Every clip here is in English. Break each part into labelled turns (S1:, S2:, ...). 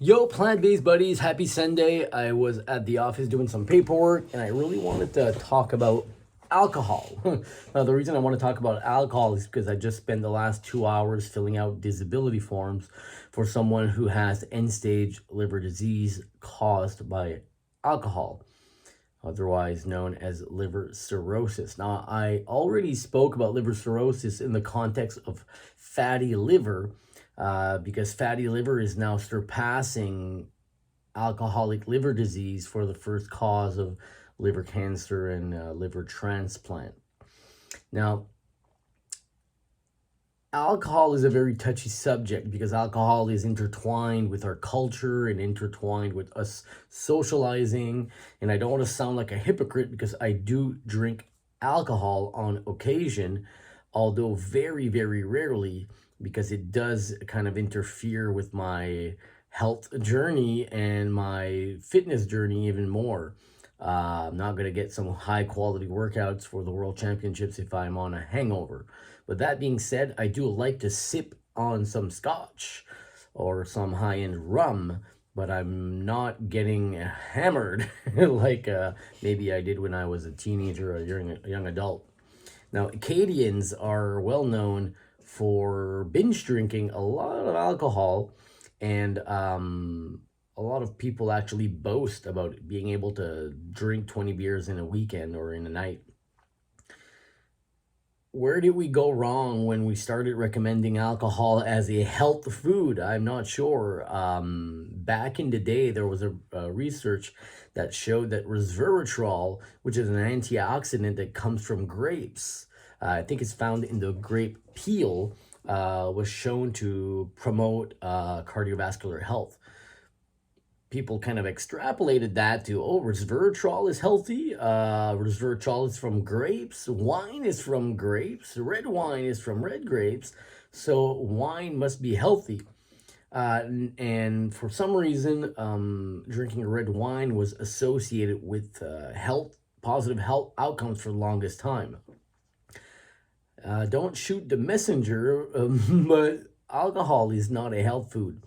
S1: Yo, plant-based buddies, happy Sunday. I was at the office doing some paperwork and I really wanted to talk about alcohol. Now, the reason I want to talk about alcohol is because I just spent the last 2 hours filling out disability forms for someone who has end-stage liver disease caused by alcohol, otherwise known as liver cirrhosis. Now, I already spoke about liver cirrhosis in the context of fatty liver, because fatty liver is now surpassing alcoholic liver disease for the first cause of liver cancer and liver transplant. Now, alcohol is a very touchy subject because alcohol is intertwined with our culture and intertwined with us socializing. And I don't want to sound like a hypocrite because I do drink alcohol on occasion, although very, very rarely, because it does kind of interfere with my health journey and my fitness journey even more. I'm not going to get some high quality workouts for the world championships if I'm on a hangover. But that being said, I do like to sip on some scotch or some high-end rum, but I'm not getting hammered like maybe I did when I was a teenager or a young adult. Now, Acadians are well known for binge drinking a lot of alcohol, and a lot of people actually boast about being able to drink 20 beers in a weekend or in a night. Where did we go wrong when we started recommending alcohol as a health food? I'm not sure. Back in the day, there was a research that showed that resveratrol, which is an antioxidant that comes from grapes, I think it's found in the grape peel, was shown to promote cardiovascular health. People kind of extrapolated that to, oh, resveratrol is healthy. Resveratrol is from grapes. Wine is from grapes. Red wine is from red grapes. So wine must be healthy. And for some reason, drinking red wine was associated with positive health outcomes for the longest time. Don't shoot the messenger, but alcohol is not a health food.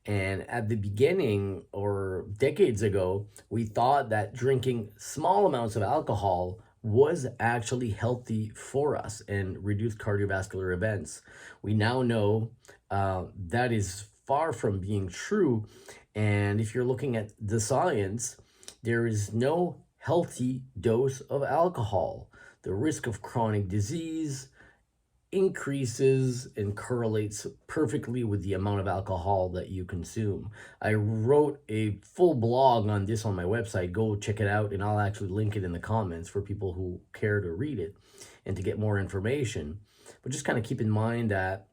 S1: And at the beginning or decades ago, we thought that drinking small amounts of alcohol was actually healthy for us and reduced cardiovascular events. We now know that is far from being true. And if you're looking at the science, there is no healthy dose of alcohol. The risk of chronic disease increases and correlates perfectly with the amount of alcohol that you consume. I wrote a full blog on this on my website. Go check it out, and I'll actually link it in the comments for people who care to read it and to get more information. But just kind of keep in mind that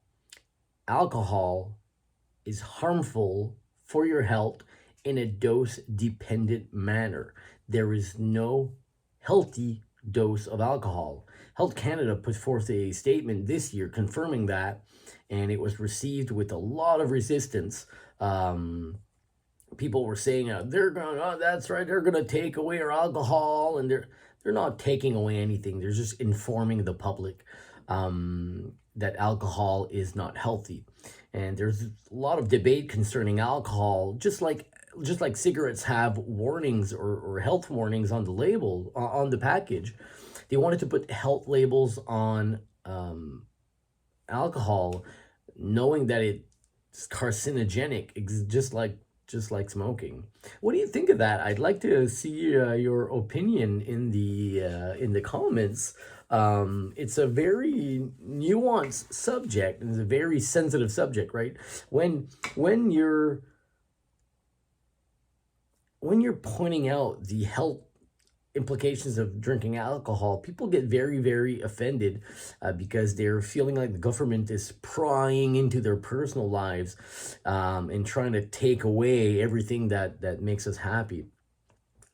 S1: alcohol is harmful for your health in a dose-dependent manner. There is no healthy dose of alcohol. Health Canada put forth a statement this year confirming that, and it was received with a lot of resistance. People were saying they're going, oh, that's right, they're going to take away our alcohol, and they're not taking away anything. They're just informing the public that alcohol is not healthy. And there's a lot of debate concerning alcohol, just like cigarettes have warnings or health warnings on the label, on the package. They wanted to put health labels on alcohol, knowing that it's carcinogenic, just like smoking. What do you think of that? I'd like to see your opinion in the comments. It's a very nuanced subject, and it's a very sensitive subject, right? When you're pointing out the health implications of drinking alcohol, people get very, very offended because they're feeling like the government is prying into their personal lives and trying to take away everything that makes us happy.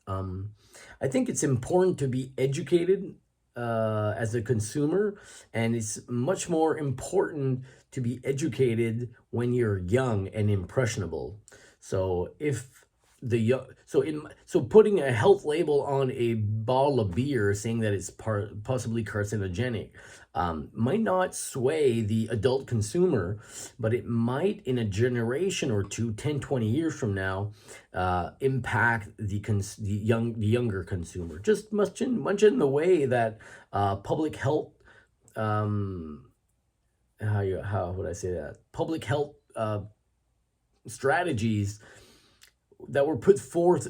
S1: I think it's important to be educated as a consumer, and it's much more important to be educated when you're young and impressionable. So if so putting a health label on a bottle of beer saying that it's possibly carcinogenic might not sway the adult consumer, but it might in a generation or two, 10, 20 years from now, impact the younger consumer, just much in the way that public health, um how would I say that, public health strategies that were put forth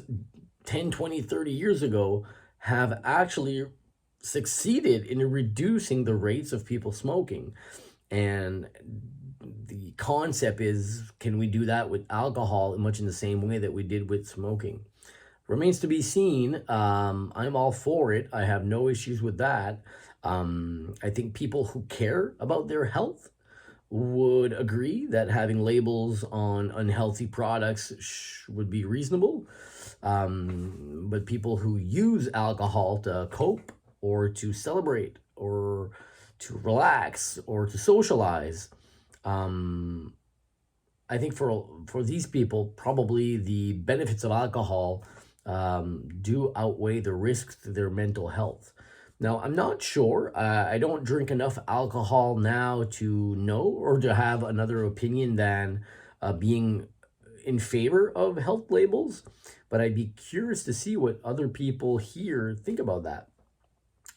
S1: 10, 20, 30 years ago have actually succeeded in reducing the rates of people smoking. And the concept is, can we do that with alcohol much in the same way that we did with smoking? Remains to be seen. I'm all for it. I have no issues with that. I think people who care about their health would agree that having labels on unhealthy products would be reasonable. But people who use alcohol to cope or to celebrate or to relax or to socialize, I think for these people, probably the benefits of alcohol do outweigh the risks to their mental health. Now, I'm not sure. I don't drink enough alcohol now to know or to have another opinion than being in favor of health labels, but I'd be curious to see what other people here think about that.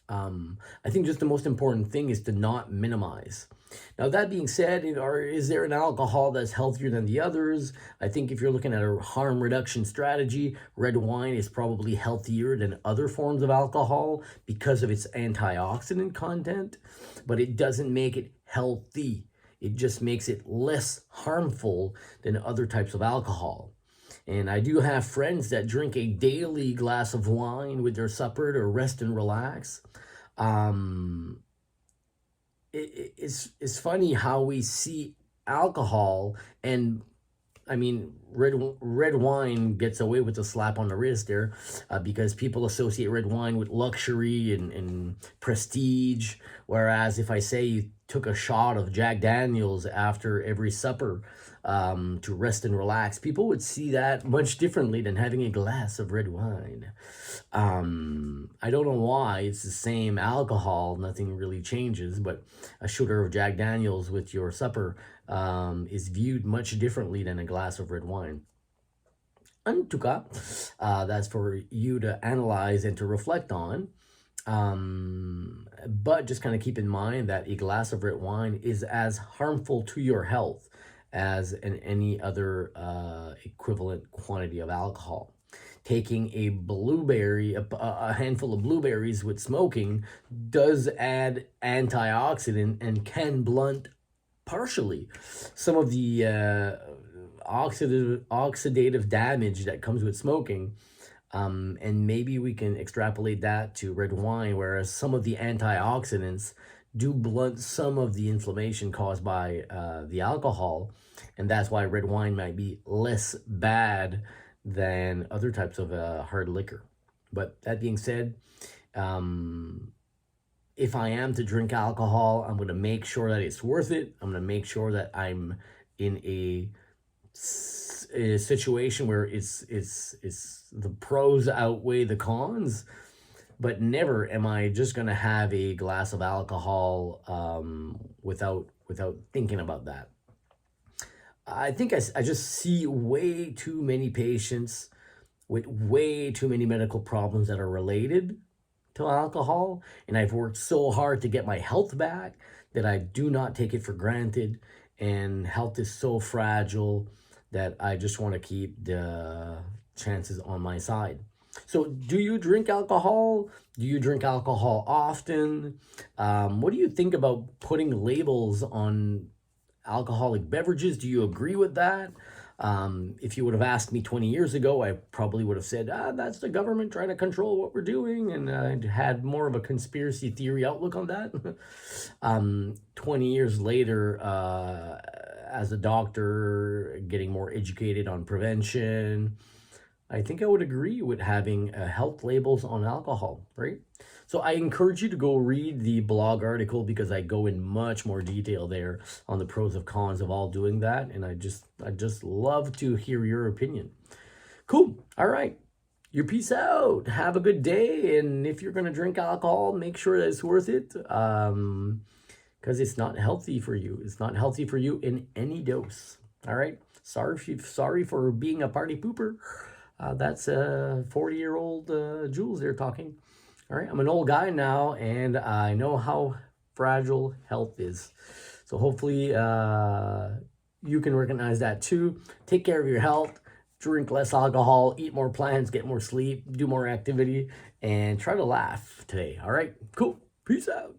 S1: I think just the most important thing is to not minimize. Now, that being said, is there an alcohol that's healthier than the others? I think if you're looking at a harm reduction strategy, red wine is probably healthier than other forms of alcohol because of its antioxidant content, but it doesn't make it healthy. It just makes it less harmful than other types of alcohol. And I do have friends that drink a daily glass of wine with their supper to rest and relax. Um, it's funny how we see alcohol, and I mean, red wine gets away with a slap on the wrist there, because people associate red wine with luxury and prestige. Whereas if I say you took a shot of Jack Daniels after every supper to rest and relax, people would see that much differently than having a glass of red wine. I don't know why. It's the same alcohol, nothing really changes, but a sugar of Jack Daniels with your supper is viewed much differently than a glass of red wine. En tout cas, that's for you to analyze and to reflect on. But just kind of keep in mind that a glass of red wine is as harmful to your health as any other equivalent quantity of alcohol. Taking a handful of blueberries with smoking does add antioxidant and can blunt partially some of the oxidative damage that comes with smoking. And maybe we can extrapolate that to red wine, whereas some of the antioxidants do blunt some of the inflammation caused by the alcohol. And that's why red wine might be less bad than other types of hard liquor. But that being said, if I am to drink alcohol, I'm going to make sure that it's worth it. I'm going to make sure that I'm in a situation where it's the pros outweigh the cons, but never am I just going to have a glass of alcohol without thinking about that. I think I just see way too many patients with way too many medical problems that are related to alcohol, and I've worked so hard to get my health back that I do not take it for granted, and health is so fragile that I just want to keep the chances on my side. So do you drink alcohol? Do you drink alcohol often? What do you think about putting labels on alcoholic beverages? Do you agree with that? If you would have asked me 20 years ago, I probably would have said, that's the government trying to control what we're doing, and I'd had more of a conspiracy theory outlook on that. 20 years later, as a doctor, getting more educated on prevention, I think I would agree with having health labels on alcohol, right? So I encourage you to go read the blog article because I go in much more detail there on the pros and cons of all doing that. And I just love to hear your opinion. Cool. All right. You peace out. Have a good day. And if you're going to drink alcohol, make sure that it's worth it. Because it's not healthy for you. It's not healthy for you in any dose. All right. Sorry for being a party pooper. That's 40-year-old Jules there talking. All right. I'm an old guy now, and I know how fragile health is. So hopefully you can recognize that too. Take care of your health. Drink less alcohol, eat more plants, get more sleep, do more activity, and try to laugh today. All right, cool. Peace out.